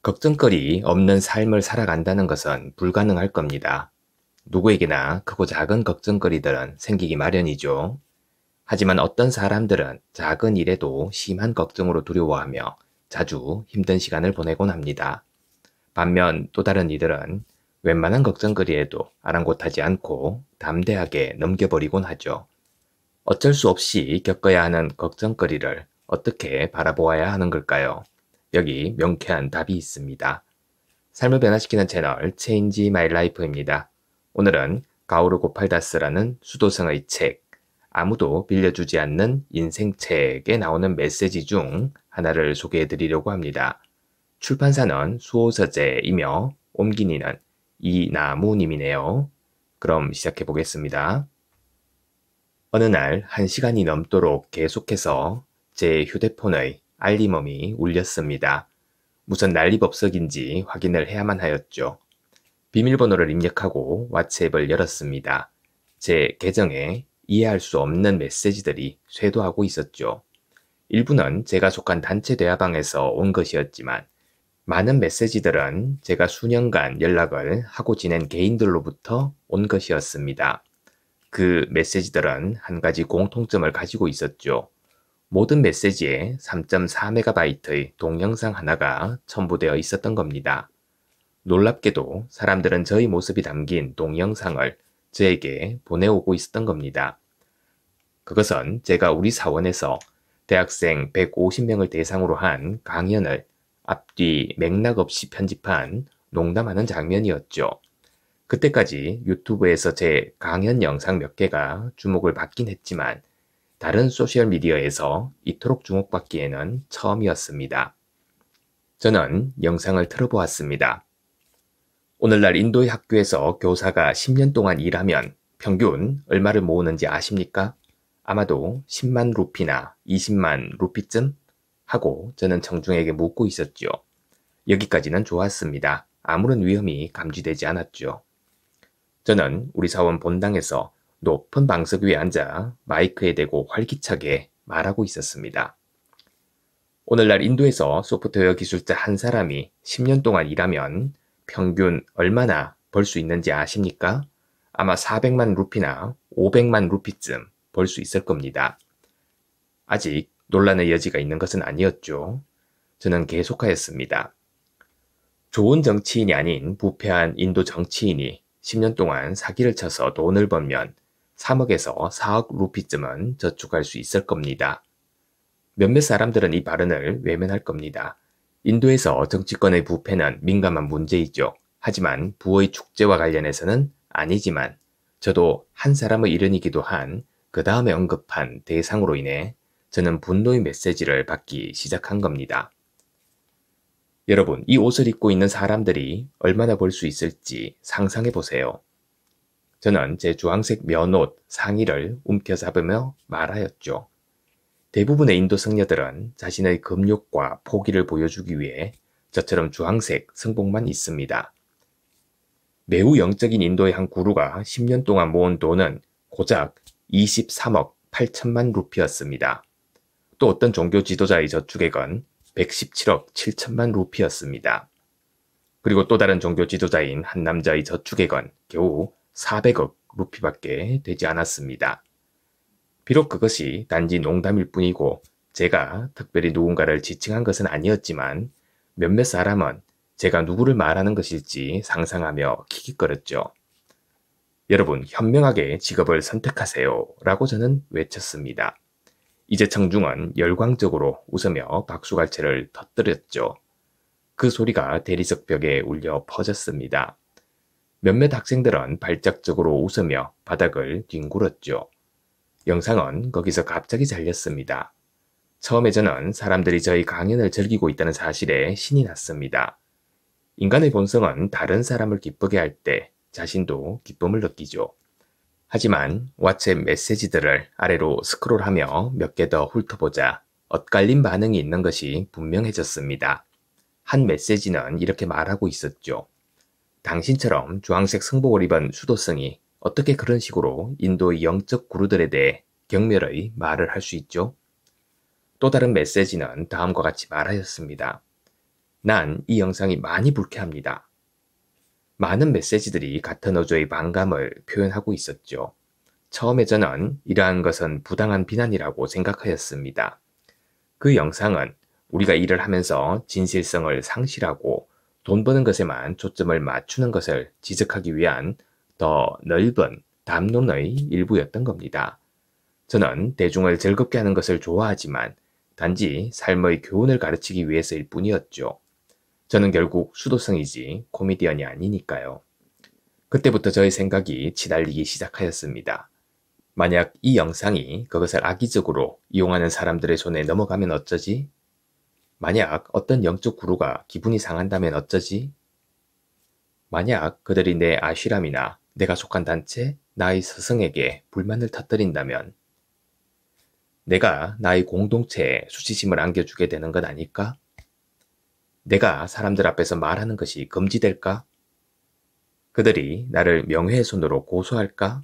걱정거리 없는 삶을 살아간다는 것은 불가능할 겁니다. 누구에게나 크고 작은 걱정거리들은 생기기 마련이죠. 하지만 어떤 사람들은 작은 일에도 심한 걱정으로 두려워하며 자주 힘든 시간을 보내곤 합니다. 반면 또 다른 이들은 웬만한 걱정거리에도 아랑곳하지 않고 담대하게 넘겨버리곤 하죠. 어쩔 수 없이 겪어야 하는 걱정거리를 어떻게 바라보아야 하는 걸까요? 여기 명쾌한 답이 있습니다. 삶을 변화시키는 채널 Change My Life입니다. 오늘은 가오르 고팔다스라는 수도승의 책, 아무도 빌려주지 않는 인생책에 나오는 메시지 중 하나를 소개해 드리려고 합니다. 출판사는 수호서재이며 옮긴이는 이나무님이네요. 그럼 시작해 보겠습니다. 어느 날 1시간이 넘도록 계속해서 제 휴대폰의 알림음이 울렸습니다. 무슨 난리법석인지 확인을 해야만 하였죠. 비밀번호를 입력하고 왓츠앱을 열었습니다. 제 계정에 이해할 수 없는 메시지들이 쇄도하고 있었죠. 일부는 제가 속한 단체 대화방에서 온 것이었지만 많은 메시지들은 제가 수년간 연락을 하고 지낸 개인들로부터 온 것이었습니다. 그 메시지들은 한 가지 공통점을 가지고 있었죠. 모든 메시지에 3.4MB의 동영상 하나가 첨부되어 있었던 겁니다. 놀랍게도 사람들은 저의 모습이 담긴 동영상을 저에게 보내오고 있었던 겁니다. 그것은 제가 우리 사원에서 대학생 150명을 대상으로 한 강연을 앞뒤 맥락 없이 편집한 농담하는 장면이었죠. 그때까지 유튜브에서 제 강연 영상 몇 개가 주목을 받긴 했지만 다른 소셜미디어에서 이토록 주목받기에는 처음이었습니다. 저는 영상을 틀어보았습니다. 오늘날 인도의 학교에서 교사가 10년 동안 일하면 평균 얼마를 모으는지 아십니까? 아마도 10만 루피나 20만 루피쯤? 하고 저는 청중에게 묻고 있었죠. 여기까지는 좋았습니다. 아무런 위험이 감지되지 않았죠. 저는 우리 사원 본당에서 높은 방석 위에 앉아 마이크에 대고 활기차게 말하고 있었습니다. 오늘날 인도에서 소프트웨어 기술자 한 사람이 10년 동안 일하면 평균 얼마나 벌 수 있는지 아십니까? 아마 400만 루피나 500만 루피쯤 벌 수 있을 겁니다. 아직 논란의 여지가 있는 것은 아니었죠. 저는 계속하였습니다. 좋은 정치인이 아닌 부패한 인도 정치인이 10년 동안 사기를 쳐서 돈을 벌면 3억에서 4억 루피쯤은 저축할 수 있을 겁니다. 몇몇 사람들은 이 발언을 외면할 겁니다. 인도에서 정치권의 부패는 민감한 문제이죠. 하지만 부의 축제와 관련해서는 아니지만 저도 한 사람의 일원이기도 한 그 다음에 언급한 대상으로 인해 저는 분노의 메시지를 받기 시작한 겁니다. 여러분, 이 옷을 입고 있는 사람들이 얼마나 벌 수 있을지 상상해 보세요. 저는 제 주황색 면옷 상의를 움켜잡으며 말하였죠. 대부분의 인도 승려들은 자신의 금욕과 포기를 보여주기 위해 저처럼 주황색 승복만 입습니다. 매우 영적인 인도의 한 구루가 10년 동안 모은 돈은 고작 23억 8천만 루피였습니다. 또 어떤 종교 지도자의 저축액은 117억 7천만 루피였습니다. 그리고 또 다른 종교 지도자인 한 남자의 저축액은 겨우 400억 루피밖에 되지 않았습니다. 비록 그것이 단지 농담일 뿐이고 제가 특별히 누군가를 지칭한 것은 아니었지만 몇몇 사람은 제가 누구를 말하는 것일지 상상하며 킥킥거렸죠. 여러분, 현명하게 직업을 선택하세요 라고 저는 외쳤습니다. 이제 청중은 열광적으로 웃으며 박수갈채를 터뜨렸죠. 그 소리가 대리석 벽에 울려 퍼졌습니다. 몇몇 학생들은 발작적으로 웃으며 바닥을 뒹굴었죠. 영상은 거기서 갑자기 잘렸습니다. 처음에 저는 사람들이 저희 강연을 즐기고 있다는 사실에 신이 났습니다. 인간의 본성은 다른 사람을 기쁘게 할 때 자신도 기쁨을 느끼죠. 하지만 왓츠앱 메시지들을 아래로 스크롤하며 몇 개 더 훑어보자 엇갈린 반응이 있는 것이 분명해졌습니다. 한 메시지는 이렇게 말하고 있었죠. 당신처럼 주황색 승복을 입은 수도승이 어떻게 그런 식으로 인도의 영적 구루들에 대해 경멸의 말을 할 수 있죠? 또 다른 메시지는 다음과 같이 말하였습니다. 난 이 영상이 많이 불쾌합니다. 많은 메시지들이 같은 어조의 반감을 표현하고 있었죠. 처음에 저는 이러한 것은 부당한 비난이라고 생각하였습니다. 그 영상은 우리가 일을 하면서 진실성을 상실하고 돈 버는 것에만 초점을 맞추는 것을 지적하기 위한 더 넓은 담론의 일부였던 겁니다. 저는 대중을 즐겁게 하는 것을 좋아하지만 단지 삶의 교훈을 가르치기 위해서일 뿐이었죠. 저는 결국 수도성이지 코미디언이 아니니까요. 그때부터 저의 생각이 치달리기 시작하였습니다. 만약 이 영상이 그것을 악의적으로 이용하는 사람들의 손에 넘어가면 어쩌지? 만약 어떤 영적 구루가 기분이 상한다면 어쩌지? 만약 그들이 내 아쉬람이나 내가 속한 단체, 나의 스승에게 불만을 터뜨린다면 내가 나의 공동체에 수치심을 안겨주게 되는 건 아닐까? 내가 사람들 앞에서 말하는 것이 금지될까? 그들이 나를 명예훼손으로 고소할까?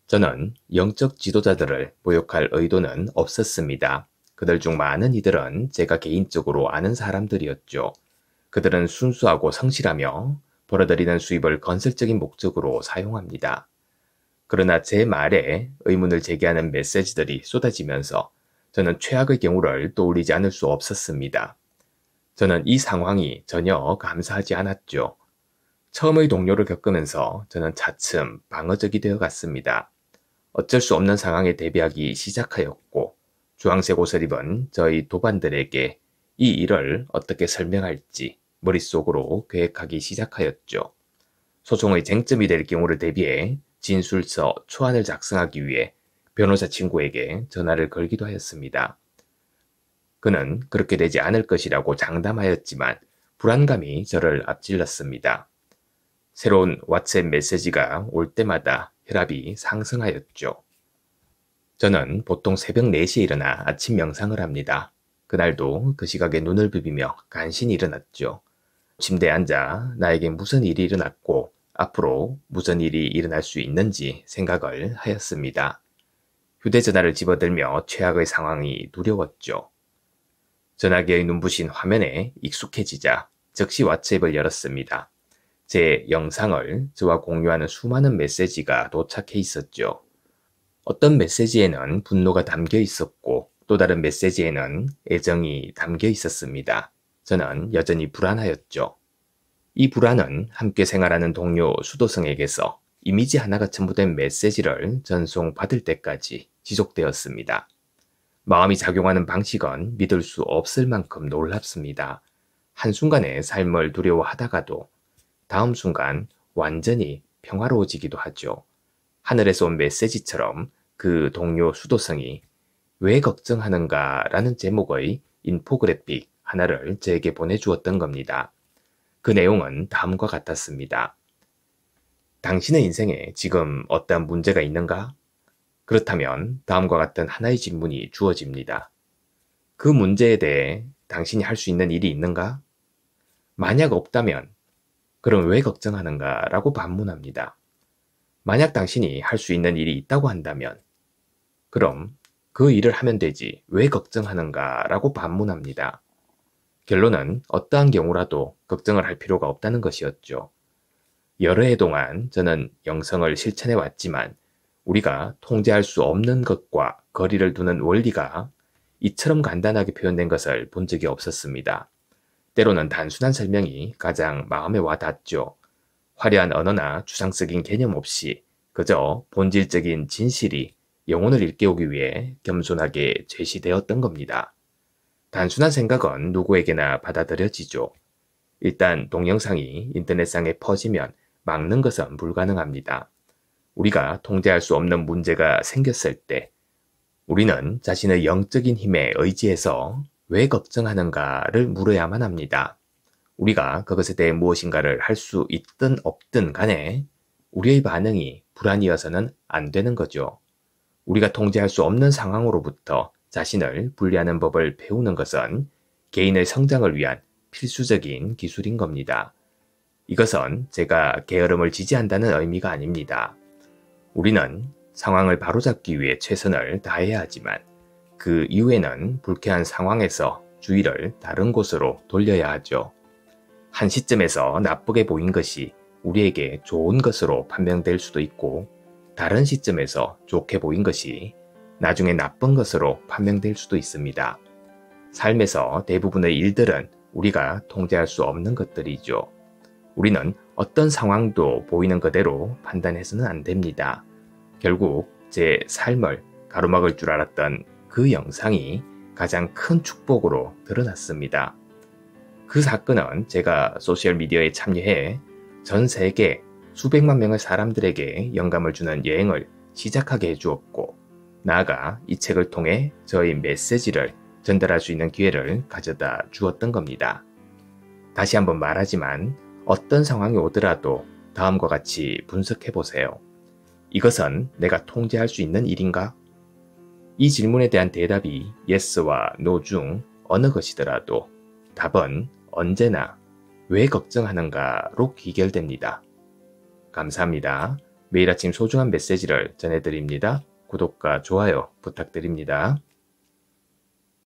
저는 영적 지도자들을 모욕할 의도는 없었습니다. 그들 중 많은 이들은 제가 개인적으로 아는 사람들이었죠. 그들은 순수하고 성실하며 벌어들이는 수입을 건설적인 목적으로 사용합니다. 그러나 제 말에 의문을 제기하는 메시지들이 쏟아지면서 저는 최악의 경우를 떠올리지 않을 수 없었습니다. 저는 이 상황이 전혀 감사하지 않았죠. 처음의 동료를 겪으면서 저는 차츰 방어적이 되어 갔습니다. 어쩔 수 없는 상황에 대비하기 시작하였고 주황색 옷을 입은 저희 도반들에게 이 일을 어떻게 설명할지 머릿속으로 계획하기 시작하였죠. 소송의 쟁점이 될 경우를 대비해 진술서 초안을 작성하기 위해 변호사 친구에게 전화를 걸기도 하였습니다. 그는 그렇게 되지 않을 것이라고 장담하였지만 불안감이 저를 앞질렀습니다. 새로운 왓츠앱 메시지가 올 때마다 혈압이 상승하였죠. 저는 보통 새벽 4시에 일어나 아침 명상을 합니다. 그날도 그 시각에 눈을 비비며 간신히 일어났죠. 침대에 앉아 나에게 무슨 일이 일어났고 앞으로 무슨 일이 일어날 수 있는지 생각을 하였습니다. 휴대전화를 집어들며 최악의 상황이 두려웠죠. 전화기의 눈부신 화면에 익숙해지자 즉시 왓츠앱을 열었습니다. 제 영상을 저와 공유하는 수많은 메시지가 도착해 있었죠. 어떤 메시지에는 분노가 담겨 있었고 또 다른 메시지에는 애정이 담겨 있었습니다. 저는 여전히 불안하였죠. 이 불안은 함께 생활하는 동료 수도승에게서 이미지 하나가 첨부된 메시지를 전송받을 때까지 지속되었습니다. 마음이 작용하는 방식은 믿을 수 없을 만큼 놀랍습니다. 한순간에 삶을 두려워하다가도 다음 순간 완전히 평화로워지기도 하죠. 하늘에서 온 메시지처럼 그 동료 수도승이 왜 걱정하는가 라는 제목의 인포그래픽 하나를 제게 보내주었던 겁니다. 그 내용은 다음과 같았습니다. 당신의 인생에 지금 어떠한 문제가 있는가? 그렇다면 다음과 같은 하나의 질문이 주어집니다. 그 문제에 대해 당신이 할 수 있는 일이 있는가? 만약 없다면 그럼 왜 걱정하는가? 라고 반문합니다. 만약 당신이 할 수 있는 일이 있다고 한다면 그럼 그 일을 하면 되지 왜 걱정하는가? 라고 반문합니다. 결론은 어떠한 경우라도 걱정을 할 필요가 없다는 것이었죠. 여러 해 동안 저는 영성을 실천해 왔지만 우리가 통제할 수 없는 것과 거리를 두는 원리가 이처럼 간단하게 표현된 것을 본 적이 없었습니다. 때로는 단순한 설명이 가장 마음에 와 닿죠. 화려한 언어나 추상적인 개념 없이 그저 본질적인 진실이 영혼을 일깨우기 위해 겸손하게 제시되었던 겁니다. 단순한 생각은 누구에게나 받아들여지죠. 일단 동영상이 인터넷상에 퍼지면 막는 것은 불가능합니다. 우리가 통제할 수 없는 문제가 생겼을 때 우리는 자신의 영적인 힘에 의지해서 왜 걱정하는가를 물어야만 합니다. 우리가 그것에 대해 무엇인가를 할 수 있든 없든 간에 우리의 반응이 불안이어서는 안 되는 거죠. 우리가 통제할 수 없는 상황으로부터 자신을 분리하는 법을 배우는 것은 개인의 성장을 위한 필수적인 기술인 겁니다. 이것은 제가 게으름을 지지한다는 의미가 아닙니다. 우리는 상황을 바로잡기 위해 최선을 다해야 하지만 그 이후에는 불쾌한 상황에서 주의를 다른 곳으로 돌려야 하죠. 한 시점에서 나쁘게 보인 것이 우리에게 좋은 것으로 판명될 수도 있고, 다른 시점에서 좋게 보인 것이 나중에 나쁜 것으로 판명될 수도 있습니다. 삶에서 대부분의 일들은 우리가 통제할 수 없는 것들이죠. 우리는 어떤 상황도 보이는 그대로 판단해서는 안 됩니다. 결국 제 삶을 가로막을 줄 알았던 그 영상이 가장 큰 축복으로 드러났습니다. 그 사건은 제가 소셜미디어에 참여해 전 세계 수백만 명의 사람들에게 영감을 주는 여행을 시작하게 해주었고, 나아가 이 책을 통해 저의 메시지를 전달할 수 있는 기회를 가져다 주었던 겁니다. 다시 한번 말하지만 어떤 상황이 오더라도 다음과 같이 분석해 보세요. 이것은 내가 통제할 수 있는 일인가? 이 질문에 대한 대답이 yes와 no 중 어느 것이더라도 답은 언제나 왜 걱정하는가로 귀결됩니다. 감사합니다. 매일 아침 소중한 메시지를 전해드립니다. 구독과 좋아요 부탁드립니다.